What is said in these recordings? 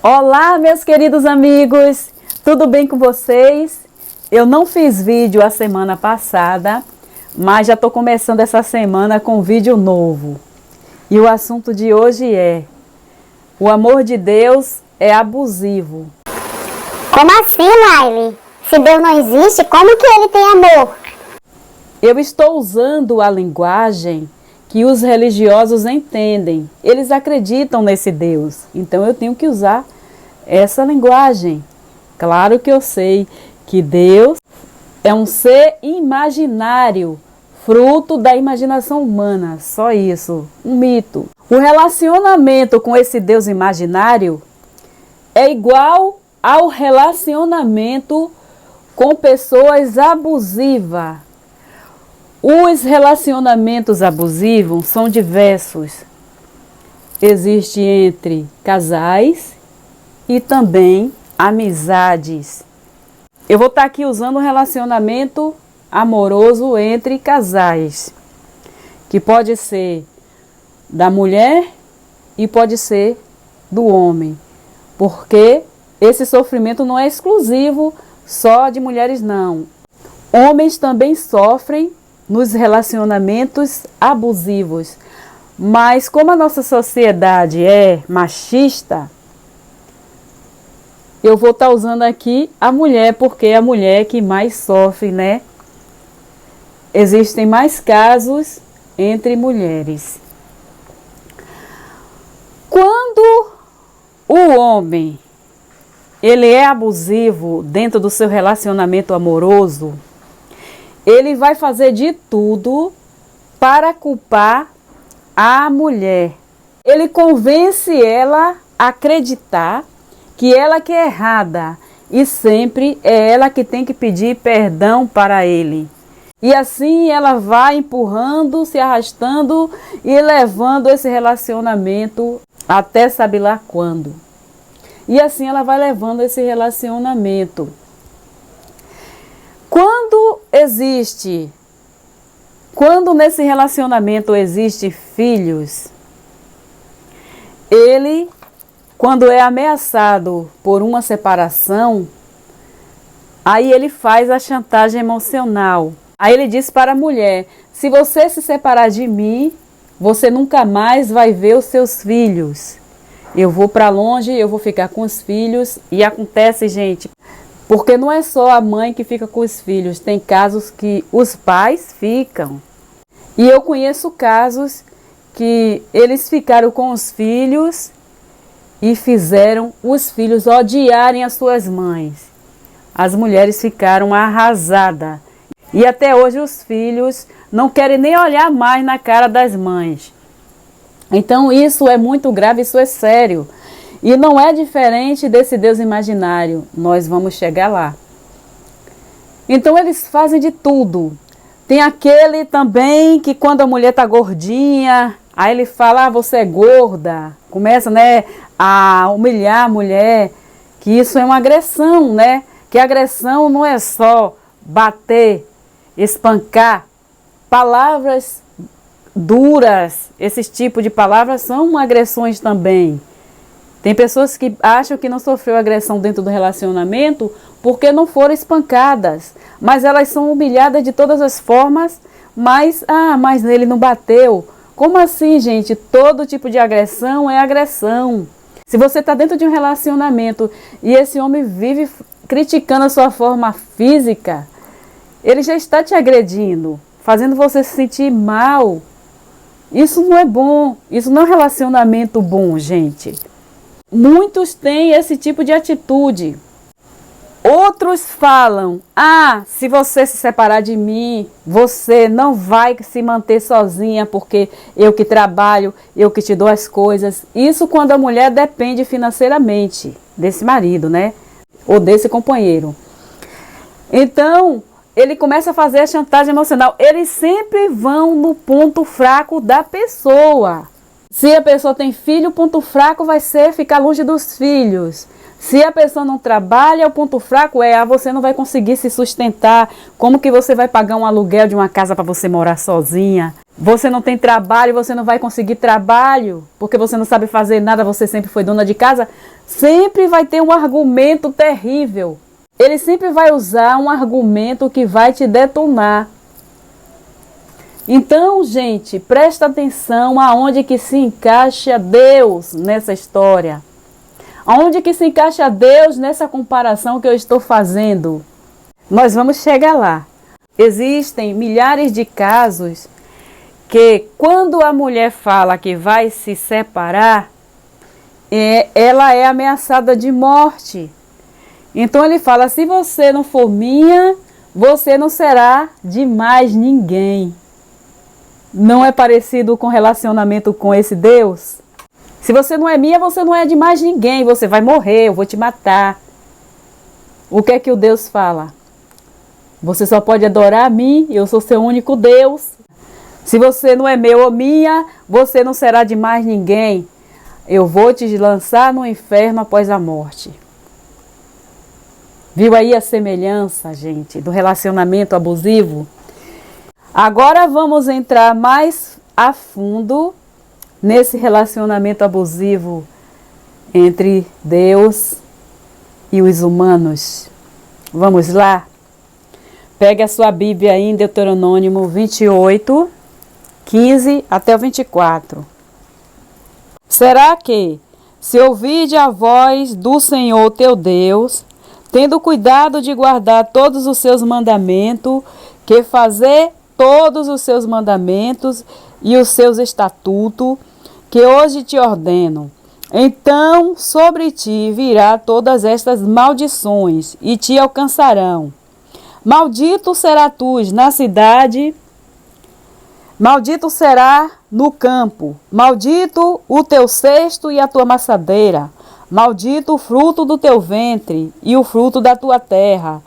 Olá, meus queridos amigos, tudo bem com vocês? Eu não fiz vídeo a semana passada, mas já estou começando essa semana com um vídeo novo. E o assunto de hoje é: o amor de Deus é abusivo. Como assim, Laile? Se Deus não existe, como que ele tem amor? Eu estou usando a linguagem que os religiosos entendem. Eles acreditam nesse Deus, então eu tenho que usar essa linguagem. Claro que eu sei que Deus é um ser imaginário, fruto da imaginação humana, só isso, um mito. O relacionamento com esse Deus imaginário é igual ao relacionamento com pessoas abusivas. Os relacionamentos abusivos são diversos. Existe entre casais e também amizades. Eu vou estar aqui usando um relacionamento amoroso entre casais, que pode ser da mulher e pode ser do homem, porque esse sofrimento não é exclusivo só de mulheres, não. Homens também sofrem nos relacionamentos abusivos, mas como a nossa sociedade é machista, eu vou estar usando aqui a mulher, porque é a mulher que mais sofre, né? Existem mais casos entre mulheres. Quando o homem ele é abusivo dentro do seu relacionamento amoroso, ele vai fazer de tudo para culpar a mulher. Ele convence ela a acreditar que ela que é errada e sempre é ela que tem que pedir perdão para ele. E assim ela vai empurrando, se arrastando e levando esse relacionamento até sabe lá quando. E assim ela vai levando esse relacionamento. Quando nesse relacionamento existe filhos, ele, quando é ameaçado por uma separação, aí ele faz a chantagem emocional. Aí ele diz para a mulher: se você se separar de mim, você nunca mais vai ver os seus filhos. Eu vou para longe, eu vou ficar com os filhos. E acontece, gente, porque não é só a mãe que fica com os filhos, tem casos que os pais ficam. E eu conheço casos que eles ficaram com os filhos e fizeram os filhos odiarem as suas mães. As mulheres ficaram arrasadas. E até hoje os filhos não querem nem olhar mais na cara das mães. Então isso é muito grave, isso é sério. E não é diferente desse Deus imaginário. Nós vamos chegar lá. Então eles fazem de tudo. Tem aquele também que quando a mulher está gordinha, aí ele fala: ah, você é gorda. Começa, né, a humilhar a mulher. Que isso é uma agressão, né? Que agressão não é só bater, espancar. Palavras duras, esses tipos de palavras são agressões também. Tem pessoas que acham que não sofreu agressão dentro do relacionamento porque não foram espancadas. Mas elas são humilhadas de todas as formas, mas ele não bateu. Como assim, gente? Todo tipo de agressão é agressão. Se você está dentro de um relacionamento e esse homem vive criticando a sua forma física, ele já está te agredindo, fazendo você se sentir mal. Isso não é bom, isso não é um relacionamento bom, gente. Muitos têm esse tipo de atitude. Outros falam: ah, se você se separar de mim, você não vai se manter sozinha, porque eu que trabalho, eu que te dou as coisas. Isso quando a mulher depende financeiramente desse marido, né? Ou desse companheiro. Então, ele começa a fazer a chantagem emocional. Eles sempre vão no ponto fraco da pessoa. Se a pessoa tem filho, o ponto fraco vai ser ficar longe dos filhos. Se a pessoa não trabalha, o ponto fraco é: você não vai conseguir se sustentar. Como que você vai pagar um aluguel de uma casa para você morar sozinha? você não tem trabalho, você não vai conseguir trabalho, porque você não sabe fazer nada, você sempre foi dona de casa, sempre vai ter um argumento terrível. Ele sempre vai usar um argumento que vai te detonar. Então, gente, presta atenção aonde que se encaixa Deus nessa história. Aonde que se encaixa Deus nessa comparação que eu estou fazendo. Nós vamos chegar lá. Existem milhares de casos que quando a mulher fala que vai se separar, ela é ameaçada de morte. Então ele fala, se você não for minha, você não será de mais ninguém. Não é parecido com relacionamento com esse Deus? Se você não é minha, você não é de mais ninguém, você vai morrer, eu vou te matar. O que é que o Deus fala? Você só pode adorar a mim, eu sou seu único Deus. Se você não é meu ou minha, você não será de mais ninguém. Eu vou te lançar no inferno após a morte. Viu aí a semelhança, gente, do relacionamento abusivo? Agora vamos entrar mais a fundo nesse relacionamento abusivo entre Deus e os humanos. Vamos lá? Pegue a sua Bíblia aí em Deuteronômio 28, 15 até o 24. Será que, se ouvide a voz do Senhor teu Deus, tendo cuidado de guardar todos os seus mandamentos, que fazer todos os seus mandamentos e os seus estatutos, que hoje te ordeno, então sobre ti virá todas estas maldições e te alcançarão. Maldito será tu na cidade, maldito será no campo, maldito o teu cesto e a tua maçadeira, maldito o fruto do teu ventre e o fruto da tua terra,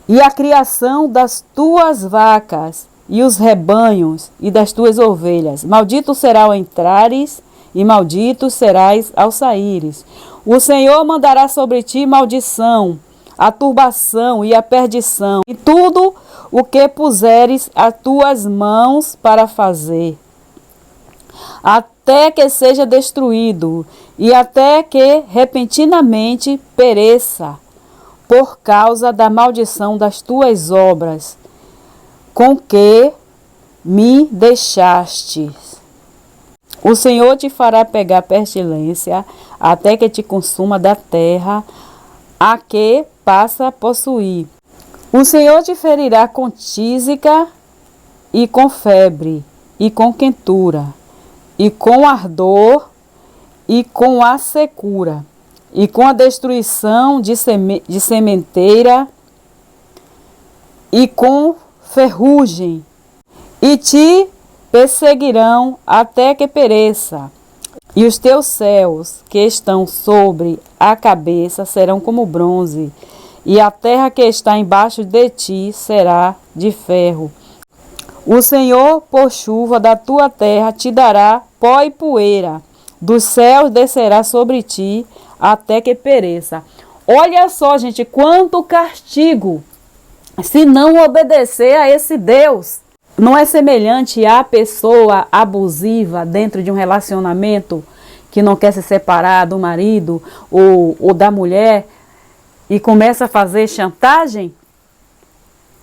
e a criação das tuas vacas e os rebanhos e das tuas ovelhas. Maldito será ao entrares e maldito serás ao saíres. O Senhor mandará sobre ti maldição, a turbação e a perdição, e tudo o que puseres as tuas mãos para fazer, até que seja destruído, e até que repentinamente pereça, por causa da maldição das tuas obras, com que me deixastes. O Senhor te fará pegar pestilência, até que te consuma da terra, a que passa a possuir. O Senhor te ferirá com tísica, e com febre, e com quentura, e com ardor, e com a secura, e com a destruição de sementeira, e com ferrugem, e te perseguirão até que pereça. E os teus céus que estão sobre a cabeça serão como bronze, e a terra que está embaixo de ti será de ferro. O Senhor, por chuva da tua terra, te dará pó e poeira, dos céus descerá sobre ti, até que pereça. Olha só, gente, quanto castigo se não obedecer a esse Deus. Não é semelhante à pessoa abusiva dentro de um relacionamento que não quer se separar do marido ou da mulher e começa a fazer chantagem?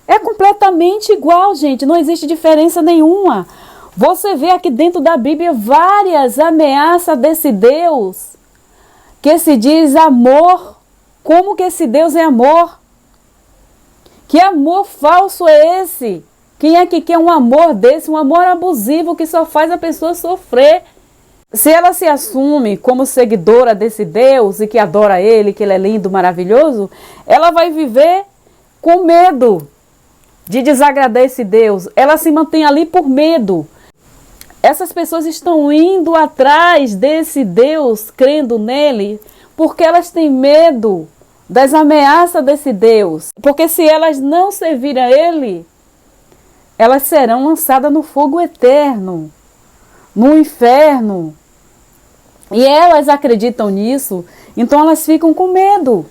É completamente igual, gente, não existe diferença nenhuma. Você vê aqui dentro da Bíblia várias ameaças desse Deus que se diz amor. Como que esse Deus é amor? Que amor falso é esse? Quem é que quer um amor desse? Um amor abusivo que só faz a pessoa sofrer. Se ela se assume como seguidora desse Deus e que adora Ele, que Ele é lindo, maravilhoso, ela vai viver com medo de desagradar esse Deus. Ela se mantém ali por medo. Essas pessoas estão indo atrás desse Deus, crendo nele, porque elas têm medo das ameaças desse Deus. Porque se elas não servirem a Ele, elas serão lançadas no fogo eterno, no inferno. E elas acreditam nisso, então elas ficam com medo.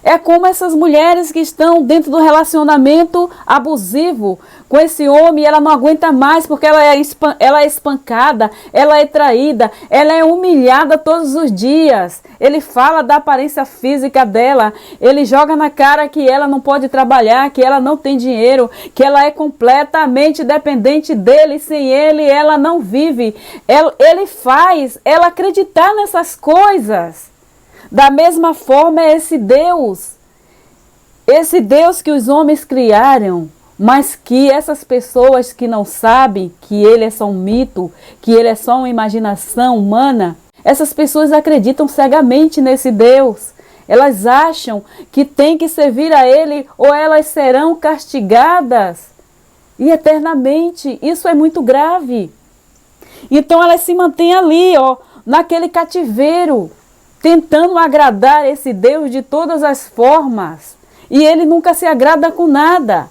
É como essas mulheres que estão dentro do relacionamento abusivo com esse homem, e ela não aguenta mais porque ela é espancada, ela é traída, ela é humilhada todos os dias. Ele fala da aparência física dela, ele joga na cara que ela não pode trabalhar, que ela não tem dinheiro, que ela é completamente dependente dele, sem ele ela não vive. Ele faz ela acreditar nessas coisas. Da mesma forma é esse Deus que os homens criaram, mas que essas pessoas que não sabem que ele é só um mito, que ele é só uma imaginação humana, essas pessoas acreditam cegamente nesse Deus. Elas acham que tem que servir a ele ou elas serão castigadas e eternamente. Isso é muito grave. Então elas se mantêm ali, naquele cativeiro, tentando agradar esse Deus de todas as formas. E ele nunca se agrada com nada.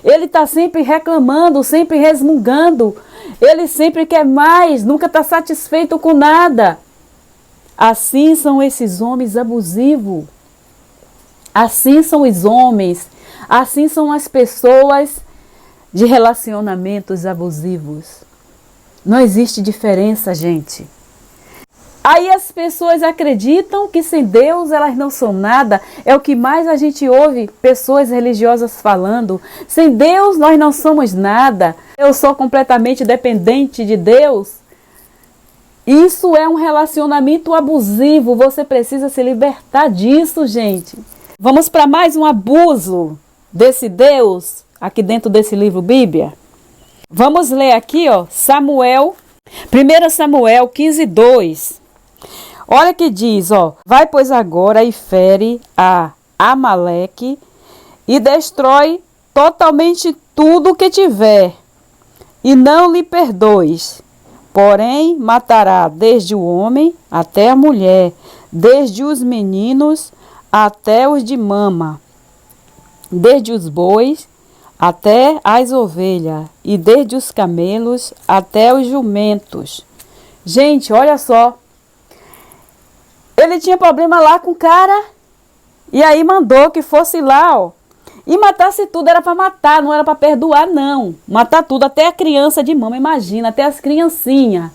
Ele está sempre reclamando, sempre resmungando. Ele sempre quer mais, nunca está satisfeito com nada. Assim são esses homens abusivos. Assim são os homens. Assim são as pessoas de relacionamentos abusivos. Não existe diferença, gente. Aí as pessoas acreditam que sem Deus elas não são nada. É o que mais a gente ouve pessoas religiosas falando. Sem Deus nós não somos nada. Eu sou completamente dependente de Deus. Isso é um relacionamento abusivo. Você precisa se libertar disso, gente. Vamos para mais um abuso desse Deus aqui dentro desse livro Bíblia. Vamos ler aqui, 1 Samuel 15:2. Olha que diz, vai pois agora e fere a Amaleque e destrói totalmente tudo que tiver, e não lhe perdoes. Porém, matará desde o homem até a mulher, desde os meninos até os de mama, desde os bois até as ovelhas, e desde os camelos até os jumentos. Gente, olha só. Ele tinha problema lá com o cara, e aí mandou que fosse lá, e matasse tudo. Era para matar, não era para perdoar, não. Matar tudo, até a criança de mama, imagina, até as criancinhas.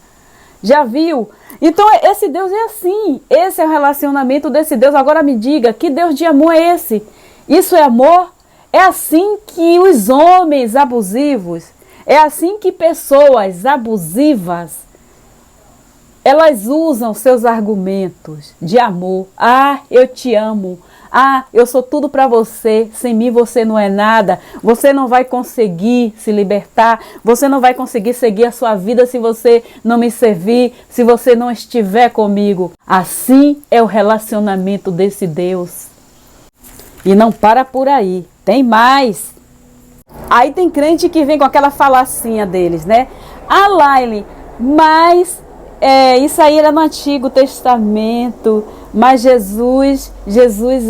Já viu? Então esse Deus é assim. Esse é o relacionamento desse Deus. Agora me diga, que Deus de amor é esse? Isso é amor? É assim que os homens abusivos, é assim que pessoas abusivas, elas usam seus argumentos de amor. Ah, eu te amo. Ah, eu sou tudo para você. Sem mim você não é nada. Você não vai conseguir se libertar. Você não vai conseguir seguir a sua vida se você não me servir, se você não estiver comigo. Assim é o relacionamento desse Deus. E não para por aí. Tem mais. Aí tem crente que vem com aquela falacinha deles, né? Ah, Laile, mas isso aí era no Antigo Testamento, mas Jesus,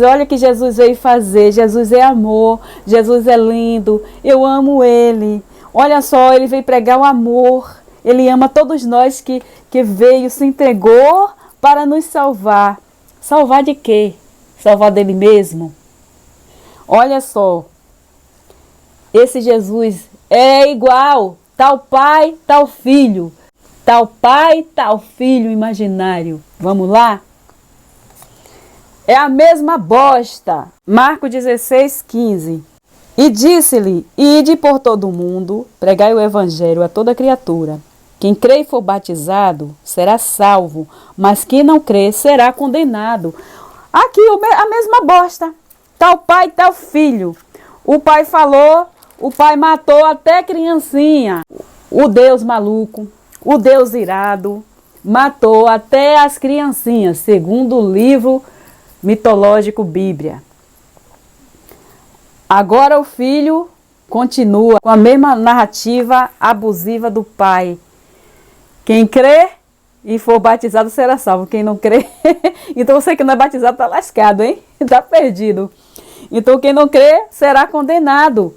olha o que Jesus veio fazer. Jesus é amor, Jesus é lindo, eu amo Ele. Olha só, Ele veio pregar o amor, Ele ama todos nós que veio, se entregou para nos salvar. Salvar de quê? Salvar dele mesmo? Olha só, esse Jesus é igual, tal pai, tal filho. Tal pai, tal filho imaginário. Vamos lá? É a mesma bosta. Marcos 16:15. E disse-lhe, ide por todo o mundo, pregai o evangelho a toda criatura. Quem crê e for batizado será salvo, mas quem não crê será condenado. Aqui a mesma bosta. Tal pai, tal filho. O pai falou, o pai matou até criancinha. O Deus maluco. O Deus irado matou até as criancinhas, segundo o livro mitológico Bíblia. Agora o filho continua com a mesma narrativa abusiva do pai. Quem crê e for batizado será salvo. Quem não crê, então você que não é batizado está lascado, hein? Está perdido. Então quem não crê será condenado.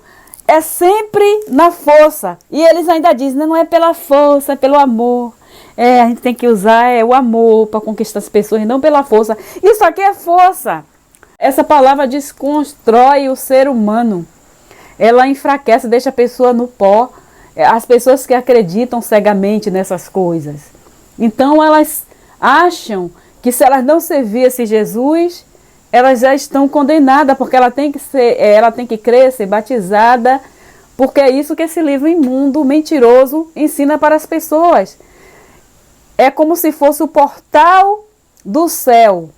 É sempre na força. E eles ainda dizem, não é pela força, é pelo amor. A gente tem que usar o amor para conquistar as pessoas, não pela força. Isso aqui é força. Essa palavra desconstrói o ser humano. Ela enfraquece, deixa a pessoa no pó. As pessoas que acreditam cegamente nessas coisas. Então elas acham que se elas não servissem Jesus, elas já estão condenadas, porque ela tem que crer, ser batizada, porque é isso que esse livro imundo, mentiroso, ensina para as pessoas. É como se fosse o portal do céu.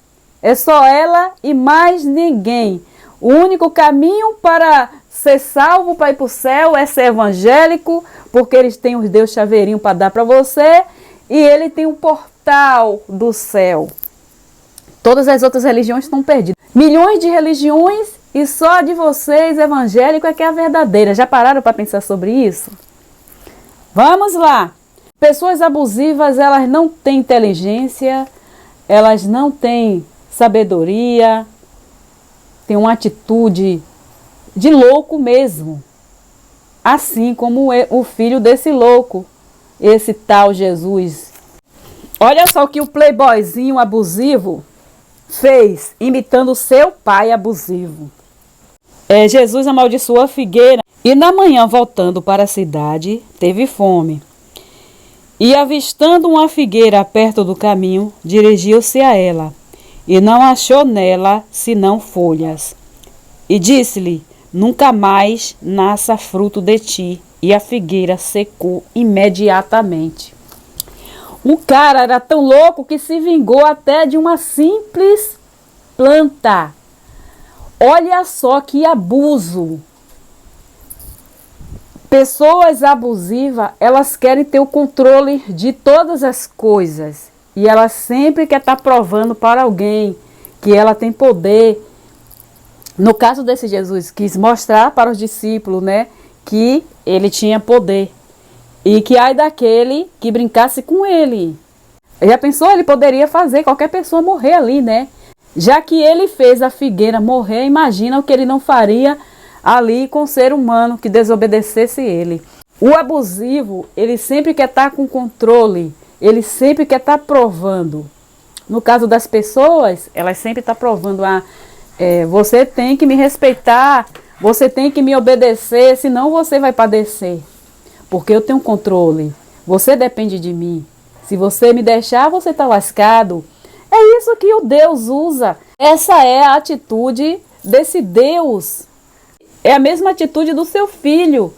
É só ela e mais ninguém. O único caminho para ser salvo, para ir para o céu, é ser evangélico, porque eles têm os Deus chaveirinho para dar para você, e ele tem um portal do céu. Todas as outras religiões estão perdidas. Milhões de religiões e só a de vocês, evangélico, é que é a verdadeira. Já pararam para pensar sobre isso? Vamos lá. Pessoas abusivas, elas não têm inteligência, elas não têm sabedoria, têm uma atitude de louco mesmo. Assim como o filho desse louco, esse tal Jesus. Olha só o que o playboyzinho abusivo fez, imitando seu pai abusivo. Jesus amaldiçoou a figueira e na manhã, voltando para a cidade, teve fome. E avistando uma figueira perto do caminho, dirigiu-se a ela, e não achou nela senão folhas. E disse-lhe: nunca mais nasça fruto de ti. E a figueira secou imediatamente. O cara era tão louco que se vingou até de uma simples planta. Olha só que abuso. Pessoas abusivas, elas querem ter o controle de todas as coisas. E ela sempre quer estar provando para alguém que ela tem poder. No caso desse Jesus, quis mostrar para os discípulos, né, que ele tinha poder. E que ai daquele que brincasse com ele. Já pensou? Ele poderia fazer qualquer pessoa morrer ali, né? Já que ele fez a figueira morrer, imagina o que ele não faria ali com o ser humano que desobedecesse ele. O abusivo, ele sempre quer estar com controle. Ele sempre quer estar provando. No caso das pessoas, elas sempre estão provando. Você tem que me respeitar, você tem que me obedecer, senão você vai padecer. Porque eu tenho controle. Você depende de mim. Se você me deixar, você está lascado. É isso que o Deus usa. Essa é a atitude desse Deus. É a mesma atitude do seu filho.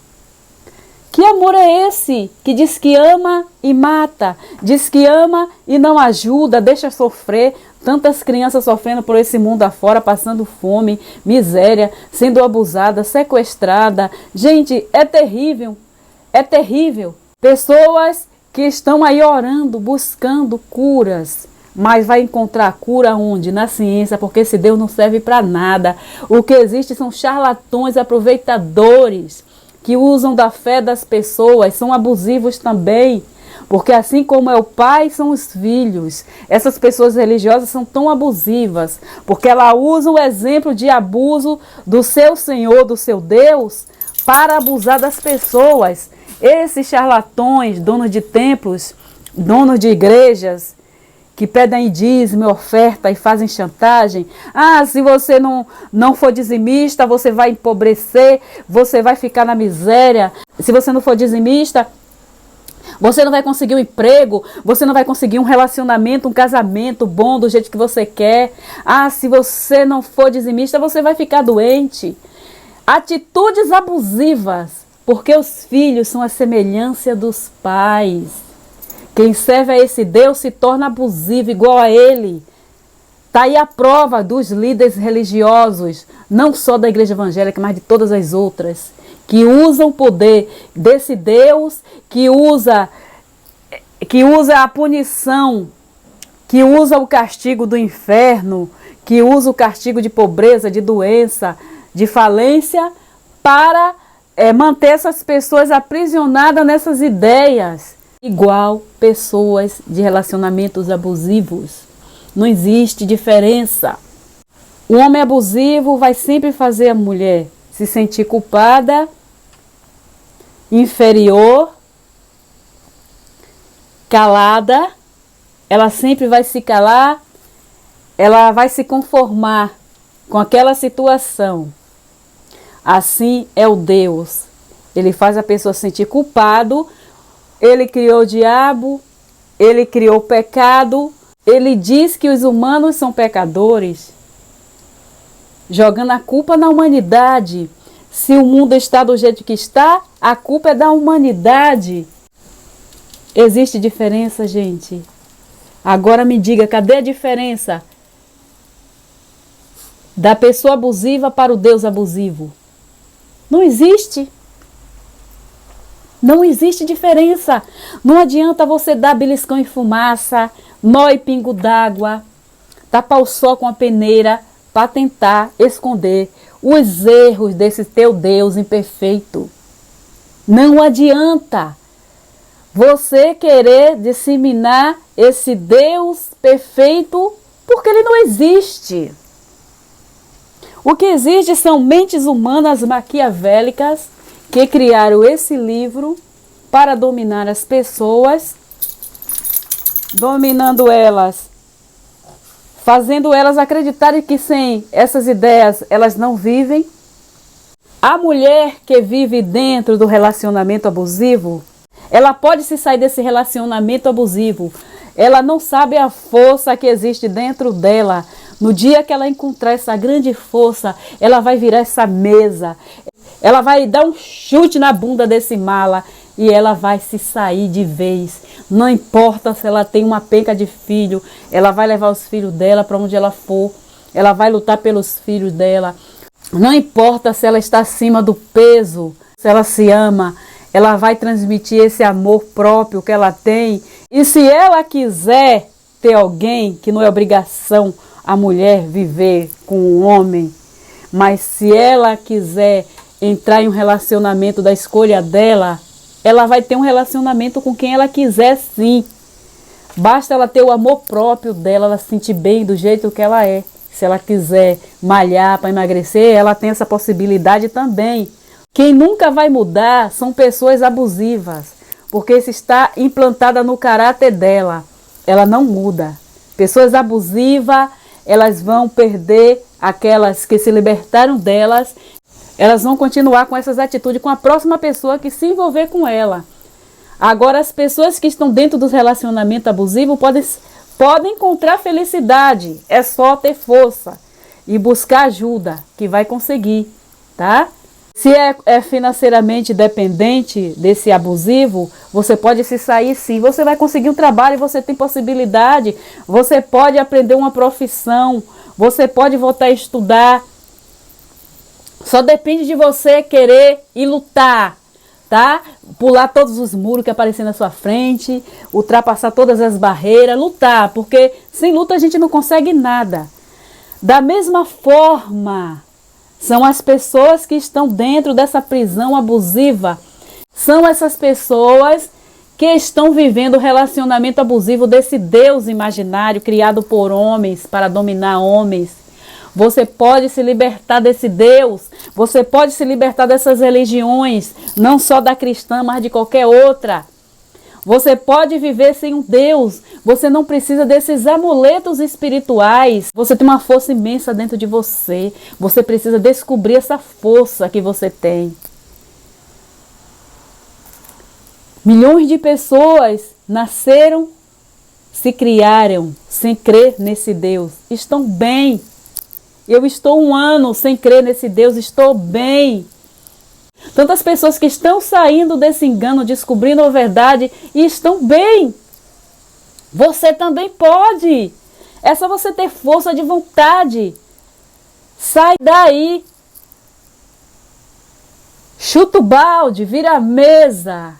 Que amor é esse? Que diz que ama e mata. Diz que ama e não ajuda, deixa sofrer. Tantas crianças sofrendo por esse mundo afora, passando fome, miséria, sendo abusada, sequestrada. Gente, é terrível. É terrível. Pessoas que estão aí orando, buscando curas. Mas vai encontrar cura onde? Na ciência, porque esse Deus não serve para nada. O que existe são charlatões, aproveitadores, que usam da fé das pessoas, são abusivos também. Porque assim como é o pai, são os filhos. Essas pessoas religiosas são tão abusivas, porque elas usam o exemplo de abuso do seu Senhor, do seu Deus, para abusar das pessoas. Esses charlatões, donos de templos, donos de igrejas, que pedem dízimo, oferta e fazem chantagem. Se você não for dizimista, você vai empobrecer, você vai ficar na miséria. Se você não for dizimista, você não vai conseguir um emprego, você não vai conseguir um relacionamento, um casamento bom do jeito que você quer. Se você não for dizimista, você vai ficar doente. Atitudes abusivas, porque os filhos são a semelhança dos pais. Quem serve a esse Deus se torna abusivo igual a ele. Está aí a prova dos líderes religiosos, não só da igreja evangélica, mas de todas as outras, que usam o poder desse Deus, que usa a punição, que usa o castigo do inferno, que usa o castigo de pobreza, de doença, de falência, para manter essas pessoas aprisionadas nessas ideias. Igual pessoas de relacionamentos abusivos. Não existe diferença. O homem abusivo vai sempre fazer a mulher se sentir culpada, inferior, calada. Ela sempre vai se calar, ela vai se conformar com aquela situação. Assim é o Deus. Ele faz a pessoa se sentir culpado. Ele criou o diabo. Ele criou o pecado. Ele diz que os humanos são pecadores, jogando a culpa na humanidade. Se o mundo está do jeito que está, a culpa é da humanidade. Existe diferença, gente? Agora me diga, cadê a diferença da pessoa abusiva para o Deus abusivo? Não existe. Não existe diferença. Não adianta você dar beliscão em fumaça, nó e pingo d'água, tapar o sol com a peneira para tentar esconder os erros desse teu Deus imperfeito. Não adianta você querer disseminar esse Deus perfeito, porque ele não existe. O que existe são mentes humanas maquiavélicas que criaram esse livro para dominar as pessoas, dominando elas, fazendo elas acreditarem que sem essas ideias elas não vivem. A mulher que vive dentro do relacionamento abusivo, ela pode se sair desse relacionamento abusivo. Ela não sabe a força que existe dentro dela. No dia que ela encontrar essa grande força, ela vai virar essa mesa. Ela vai dar um chute na bunda desse mala e ela vai se sair de vez. Não importa se ela tem uma penca de filho, ela vai levar os filhos dela para onde ela for. Ela vai lutar pelos filhos dela. Não importa se ela está acima do peso, se ela se ama, ela vai transmitir esse amor próprio que ela tem. E se ela quiser ter alguém, que não é obrigação a mulher viver com um homem, mas se ela quiser entrar em um relacionamento da escolha dela, ela vai ter um relacionamento com quem ela quiser, sim. Basta ela ter o amor próprio dela, ela se sentir bem do jeito que ela é. Se ela quiser malhar para emagrecer, ela tem essa possibilidade também. Quem nunca vai mudar são pessoas abusivas, porque isso está implantada no caráter dela. Ela não muda. Pessoas abusivas, elas vão perder aquelas que se libertaram delas. Elas vão continuar com essas atitudes com a próxima pessoa que se envolver com ela. Agora, as pessoas que estão dentro do relacionamento abusivo podem encontrar felicidade. É só ter força e buscar ajuda que vai conseguir, tá? Se é financeiramente dependente desse abusivo, você pode se sair sim. Você vai conseguir um trabalho, você tem possibilidade. Você pode aprender uma profissão. Você pode voltar a estudar. Só depende de você querer e lutar, tá? Pular todos os muros que aparecem na sua frente, ultrapassar todas as barreiras, lutar, porque sem luta a gente não consegue nada. Da mesma forma, são as pessoas que estão dentro dessa prisão abusiva, são essas pessoas que estão vivendo o relacionamento abusivo desse Deus imaginário criado por homens para dominar homens. Você pode se libertar desse Deus, você pode se libertar dessas religiões, não só da cristã, mas de qualquer outra. Você pode viver sem um Deus, você não precisa desses amuletos espirituais. Você tem uma força imensa dentro de você, você precisa descobrir essa força que você tem. Milhões de pessoas nasceram, se criaram sem crer nesse Deus, estão bem. Eu estou 1 ano sem crer nesse Deus, estou bem. Tantas pessoas que estão saindo desse engano, descobrindo a verdade e estão bem. Você também pode. É só você ter força de vontade. Sai daí. Chuta o balde, vira a mesa.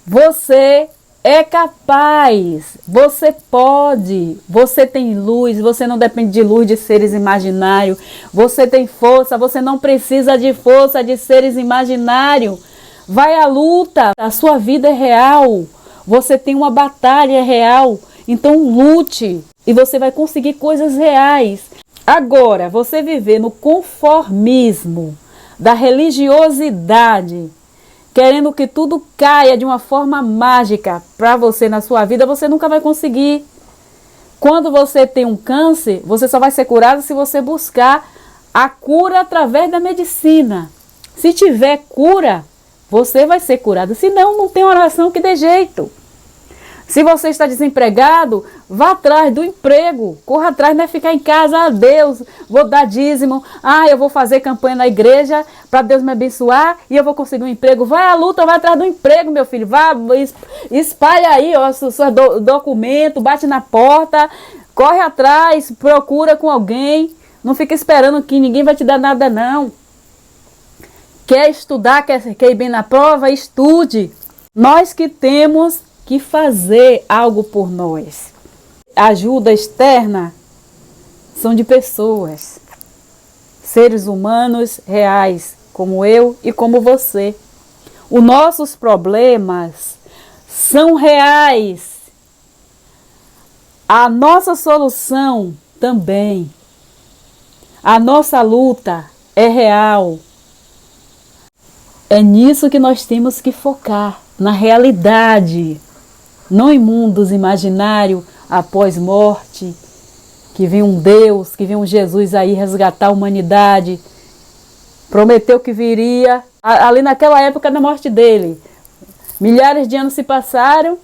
Você é capaz, você pode, você tem luz, você não depende de luz de seres imaginários, você tem força, você não precisa de força de seres imaginários. Vai à luta, a sua vida é real, você tem uma batalha real, então lute e você vai conseguir coisas reais. Agora, você viver no conformismo da religiosidade, querendo que tudo caia de uma forma mágica para você na sua vida, você nunca vai conseguir. Quando você tem um câncer, você só vai ser curado se você buscar a cura através da medicina. Se tiver cura, você vai ser curado. Senão, não tem oração que dê jeito. Se você está desempregado, vá atrás do emprego. Corra atrás, não é ficar em casa. Ah, Deus, vou dar dízimo. Ah, eu vou fazer campanha na igreja para Deus me abençoar e eu vou conseguir um emprego. Vai à luta, vai atrás do emprego, meu filho. Vá, espalha aí ó, seu documento, bate na porta, corre atrás, procura com alguém. Não fica esperando que ninguém vai te dar nada, não. Quer estudar, quer ir bem na prova? Estude. Nós que temos que fazer algo por nós. Ajuda externa são de pessoas, seres humanos reais, como eu e como você. Os nossos problemas são reais. A nossa solução também. A nossa luta é real. É nisso que nós temos que focar, na realidade. Não em mundos imaginários, após morte, que vem um Deus, que vem um Jesus aí resgatar a humanidade. Prometeu que viria, ali naquela época da morte dele. Milhares de anos se passaram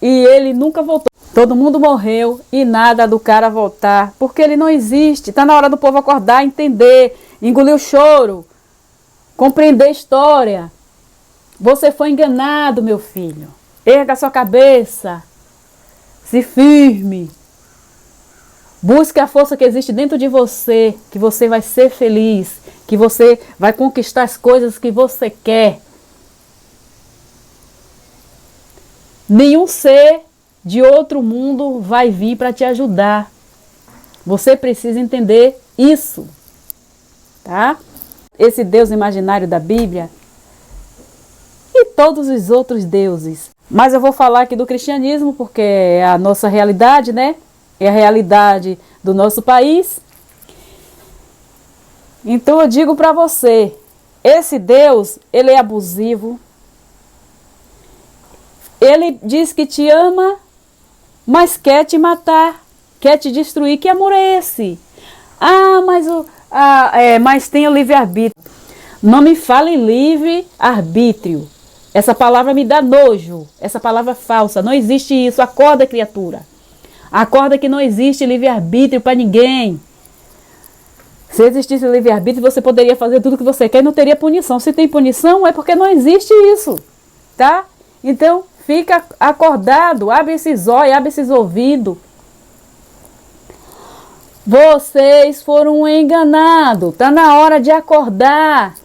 e ele nunca voltou. Todo mundo morreu e nada do cara voltar, porque ele não existe. Está na hora do povo acordar, entender, engolir o choro, compreender a história. Você foi enganado, meu filho. Erga a sua cabeça, se firme, busque a força que existe dentro de você, que você vai ser feliz, que você vai conquistar as coisas que você quer. Nenhum ser de outro mundo vai vir para te ajudar. Você precisa entender isso, tá? Esse Deus imaginário da Bíblia e todos os outros deuses. Mas eu vou falar aqui do cristianismo, porque é a nossa realidade, né? É a realidade do nosso país. Então eu digo para você, esse Deus, ele é abusivo. Ele diz que te ama, mas quer te matar, quer te destruir. Que amor é esse? Ah, mas tem o livre-arbítrio. Não me fale livre-arbítrio. Essa palavra me dá nojo, essa palavra falsa, não existe isso. Acorda, criatura. Acorda que não existe livre-arbítrio para ninguém. Se existisse livre-arbítrio, você poderia fazer tudo o que você quer e não teria punição. Se tem punição, é porque não existe isso, tá? Então, fica acordado, abre esses olhos, abre esses ouvidos. Vocês foram enganados, está na hora de acordar.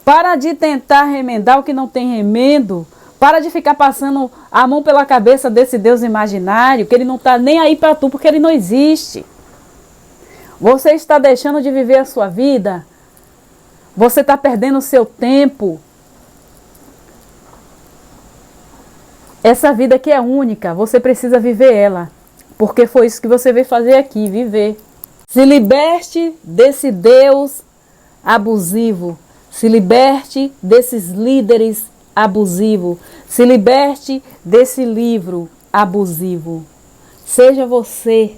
Para de tentar remendar o que não tem remendo. Para de ficar passando a mão pela cabeça desse Deus imaginário, que ele não está nem aí para tu, porque ele não existe. Você está deixando de viver a sua vida. Você está perdendo o seu tempo. Essa vida aqui é única, você precisa viver ela. Porque foi isso que você veio fazer aqui, viver. Se liberte desse Deus abusivo. Se liberte desses líderes abusivos. Se liberte desse livro abusivo. Seja você.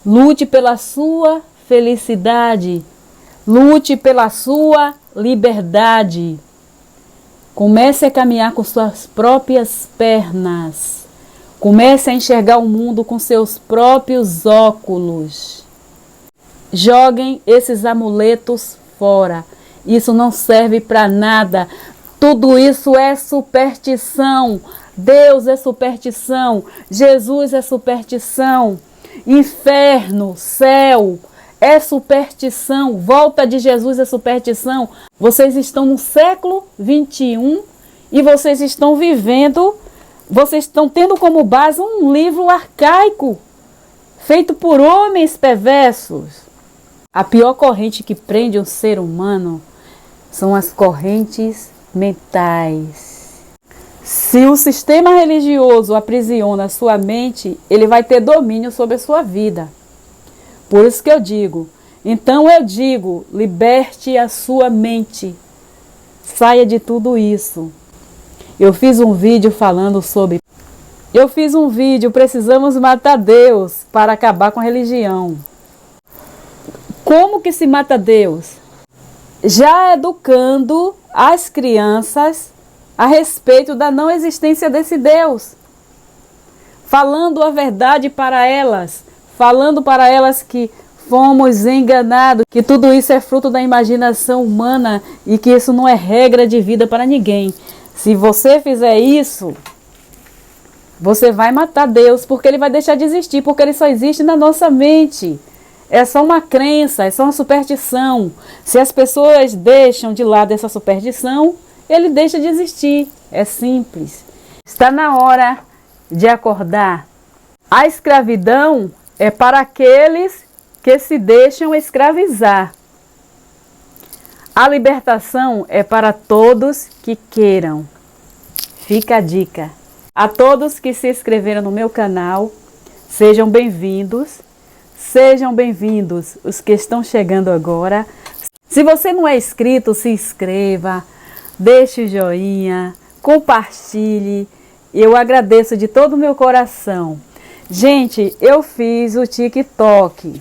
Lute pela sua felicidade. Lute pela sua liberdade. Comece a caminhar com suas próprias pernas. Comece a enxergar o mundo com seus próprios óculos. Joguem esses amuletos fora. Isso não serve para nada. Tudo isso é superstição. Deus é superstição. Jesus é superstição. Inferno, céu é superstição. Volta de Jesus é superstição. Vocês estão no século 21 e vocês estão vivendo, vocês estão tendo como base um livro arcaico, feito por homens perversos. A pior corrente que prende um ser humano são as correntes mentais. Se o sistema religioso aprisiona a sua mente, ele vai ter domínio sobre a sua vida. Por isso que eu digo, liberte a sua mente. Saia de tudo isso. Eu fiz um vídeo falando sobre Eu fiz um vídeo, precisamos matar Deus para acabar com a religião. Como que se mata Deus? Já educando as crianças a respeito da não existência desse Deus. Falando a verdade para elas. Falando para elas que fomos enganados, que tudo isso é fruto da imaginação humana e que isso não é regra de vida para ninguém. Se você fizer isso, você vai matar Deus, porque ele vai deixar de existir, porque ele só existe na nossa mente. É só uma crença, é só uma superstição. Se as pessoas deixam de lado essa superstição, ele deixa de existir. É simples. Está na hora de acordar. A escravidão é para aqueles que se deixam escravizar. A libertação é para todos que queiram. Fica a dica. A todos que se inscreveram no meu canal, sejam bem-vindos. Sejam bem-vindos os que estão chegando agora. Se você não é inscrito, se inscreva, deixe o joinha, compartilhe. Eu agradeço de todo o meu coração. Gente, eu fiz o TikTok.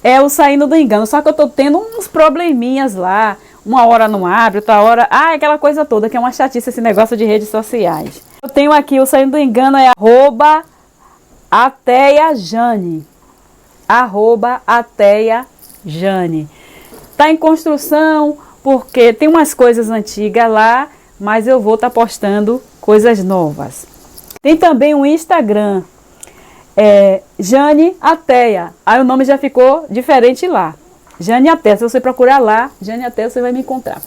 É o Saindo do Engano, só que eu tô tendo uns probleminhas lá. Uma hora não abre, outra hora... aquela coisa toda, que é uma chatice esse negócio de redes sociais. Eu tenho aqui o Saindo do Engano, é @AteiaJane. @AteiaJane. Tá em construção, porque tem umas coisas antigas lá, mas eu vou estar postando coisas novas. Tem também um Instagram, Jane Ateia. Aí o nome já ficou diferente lá. Jane Ateia. Se você procurar lá, Jane Ateia, você vai me encontrar.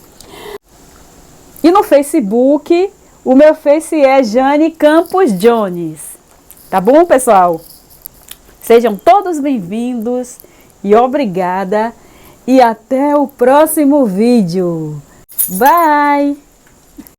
E no Facebook, o meu Face é Jane Campos Jones. Tá bom, pessoal? Sejam todos bem-vindos e obrigada. E até o próximo vídeo. Bye!